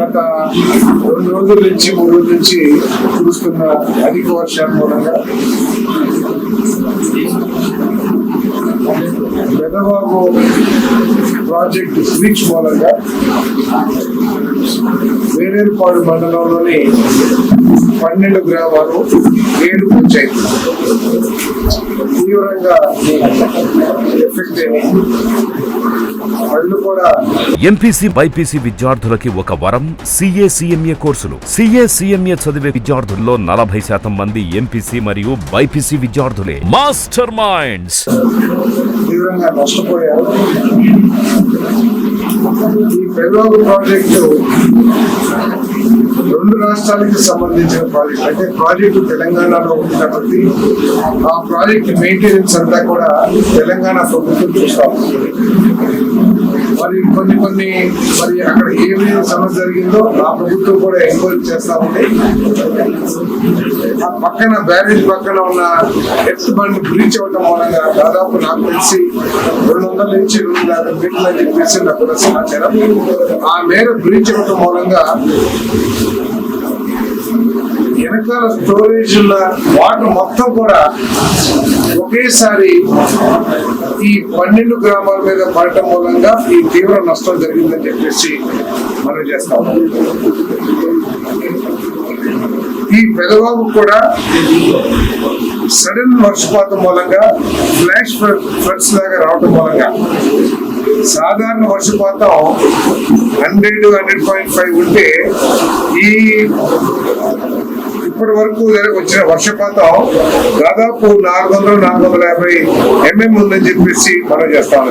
గత 2 రోజుల నుంచి 3 రోజుల నుంచి కురుస్తున్న అధిక వర్షాల మూలంగా పెదవాగు ప్రాజెక్టు స్విచ్ మూలంగా వేలేరుపాడు మండలంలోని 12 గ్రామాలు 7 పంచాయతీలు తీవ్రంగా ఎఫెక్ట్ అయినాయి. వాళ్ళు కూడా ఎంపీసీ బైపీసీ విద్యార్థులకి ఒక వరం CA/CMA కోర్సులు. CA/CMA చదివే విద్యార్థుల్లో 40% మంది ఎంపీసీ మరియు బైపీసీ విద్యార్థులే. మాస్టర్ మైండ్స్ తీవ్రంగా నష్టపోయారు. ఈ పెదవాగు ప్రాజెక్టు 2 రాష్ట్రాలకు సంబంధించిన ప్రాజెక్ట్. అంటే ప్రాజెక్టు తెలంగాణలో ఉంది కాబట్టి ఆ ప్రాజెక్ట్ మెయింటెనెన్స్ అంతా కూడా తెలంగాణ ప్రభుత్వం చూస్తాం. మరి కొన్ని మరి అక్కడ ఏమేమి సమస్య జరిగిందో ఆ ప్రభుత్వం కూడా ఎంక్వైరీ చేస్తా ఉంది. ఆ పక్కన బ్యారేజ్ పక్కన ఉన్న ఎర్త్ బండ్ బ్రీచ్ అవ్వడం మూలంగా దాదాపు నాకు తెలిసి 200 నుంచి 250 ఫీట్లు అని చెప్పేసి నాకు కూడా సమాచారం. ఆ మేర బ్రీచ్ అవ్వడం మూలంగా వెనకాల స్టోరేజ్ ఉన్న వాటర్ మొత్తం కూడా ఒకేసారి ఈ 12 గ్రామాల మీద పడటం మూలంగా ఈ తీవ్ర నష్టం జరిగిందని చెప్పేసి మనం చేస్తాం. ఈ పెదవాగు కూడా సడన్ వర్షపాతం మూలంగా ఫ్లాష్ ఫ్లడ్స్ లాగా రావడం మూలంగా సాధారణ వర్షపాతం 100-100.5 ఉంటే ఈ ఇప్పటి వరకు వచ్చిన వర్షపాతం దాదాపు 400-450 mm ఉందని చెప్పేసి మనం చేస్తాం.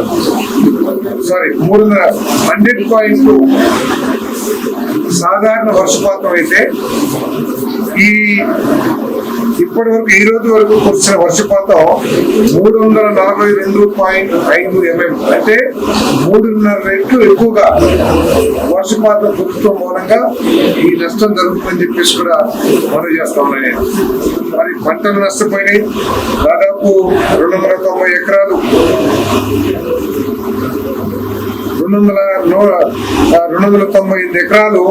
100.2 సాధారణ వర్షపాతం అయితే ఇప్పటి వరకు ఈ రోజు వరకు కురిసిన వర్షపాతం 342.5 mm అంటే 3.5 రెట్లు ఎక్కువగా వర్షపాతం కురవడం మూలంగా ఈ నష్టం జరుగుతుందని చెప్పేసి కూడా మనం చేస్తా ఉన్నాయి. మరి పంటలు నష్టపోయినాయి. దాదాపు 290 ఎకరాలు 298 ఎకరాలు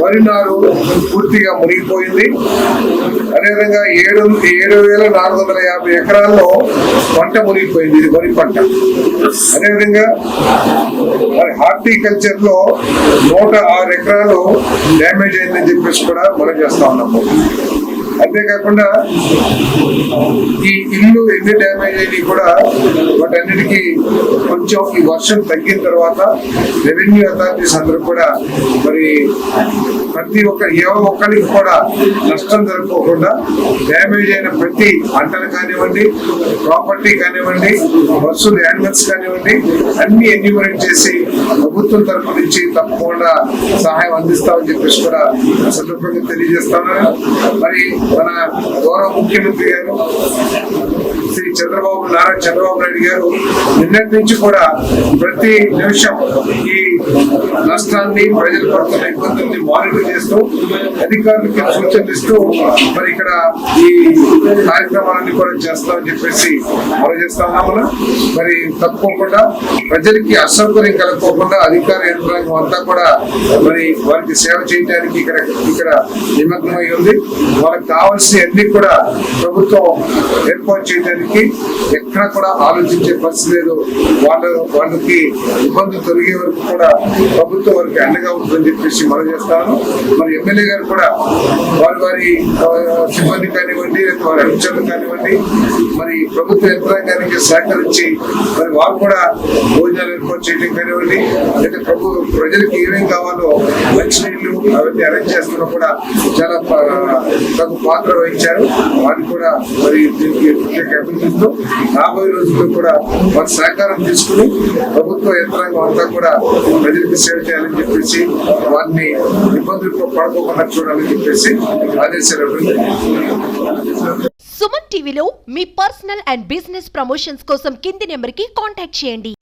వరి నారు పూర్తిగా మునిగిపోయింది. అదేవిధంగా 7,450 ఎకరాల్లో పంట మునిగిపోయింది. ఇది వరి పంట. అదేవిధంగా మరి హార్టికల్చర్ లో 106 ఎకరాలు డ్యామేజ్ అయిందని చెప్పేసి కూడా మనం చేస్తా ఉన్నాము. అంతేకాకుండా ఈ ఇల్లు ఎన్ని డ్యామేజ్ అయినాయి కూడా వాటన్నిటికీ కొంచెం ఈ వర్షం తగ్గిన తర్వాత రెవెన్యూ అథారిటీస్ అందరూ కూడా మరి ప్రతి ఒక్కరికి కూడా నష్టం జరగకుండా డ్యామేజ్ అయిన ప్రతి పంటలు కానివ్వండి, ప్రాపర్టీ కానివ్వండి, బస్సులు యానిమల్స్ కానివ్వండి అన్ని ఎన్యూమరేట్ చేసి ప్రభుత్వం తరఫు నుంచి తప్పకుండా సహాయం అందిస్తామని చెప్పేసి కూడా సందర్భంగా తెలియజేస్తాను. మరి మన గౌరవ ముఖ్యమంత్రి గారు శ్రీ నారా చంద్రబాబు నాయుడు గారు నిన్నటి నుంచి కూడా ప్రతి నిమిషం ఈ నష్టాన్ని ప్రజలు పడుతున్న ఇబ్బందుల్ని మానిటర్ చేస్తూ అధికారులకి సూచనలు ఇస్తూ మరి ఇక్కడ ఈ కార్యక్రమాలన్నీ కూడా చేస్తామని చెప్పేసి మనం చేస్తా ఉన్నాము. మరి తప్పకుండా ప్రజలకి అసౌకర్యం కలగకోకుండా అధికార యంత్రాంగం అంతా కూడా మరి వారికి సేవ చేయడానికి ఇక్కడ నిమగ్నమై ఉంది. వాళ్ళకి కావాల్సిన అన్ని కూడా ప్రభుత్వం ఏర్పాటు చేయడానికి ఎక్కడ కూడా ఆలోచించే పరిస్థితి లేదు. వాళ్ళకి ఇబ్బందులు తొలగే వరకు కూడా ప్రభుత్వం వారికి అండగా ఉంటుందని చెప్పేసి మనం చేస్తాను. మరి ఎమ్మెల్యే గారు కూడా వారి సిబ్బంది కానివ్వండి, వారి అనుచరులు కానివ్వండి, మరి ప్రభుత్వ యంత్రాంగానికి సహకరించి మరి వారు కూడా భోజనాలు ఏర్పాటు చేయడం కానివ్వండి, లేదా ప్రజలకు ఏమేం కావాలో మంచినీళ్ళు అవన్నీ అరేంజ్ చేస్తున్నా కూడా చాలా తగు పాత్ర వహించారు. వారిని కూడా మరి దీనికి అభినందిస్తూ రాబోయే రోజుల్లో కూడా వారి సహకారం తీసుకుని ప్రభుత్వ యంత్రాంగం అంతా కూడా ప్రజలకు సేవ చేయాలని చెప్పేసి వారిని ఇబ్బందులు పడుకోకుండా చూడాలని చెప్పేసి ఆదేశాలు. సుమన్ టీవీలో మీ పర్సనల్ అండ్ బిజినెస్ ప్రమోషన్స్ కోసం కింది నెంబర్కి కాంటాక్ట్ చేయండి.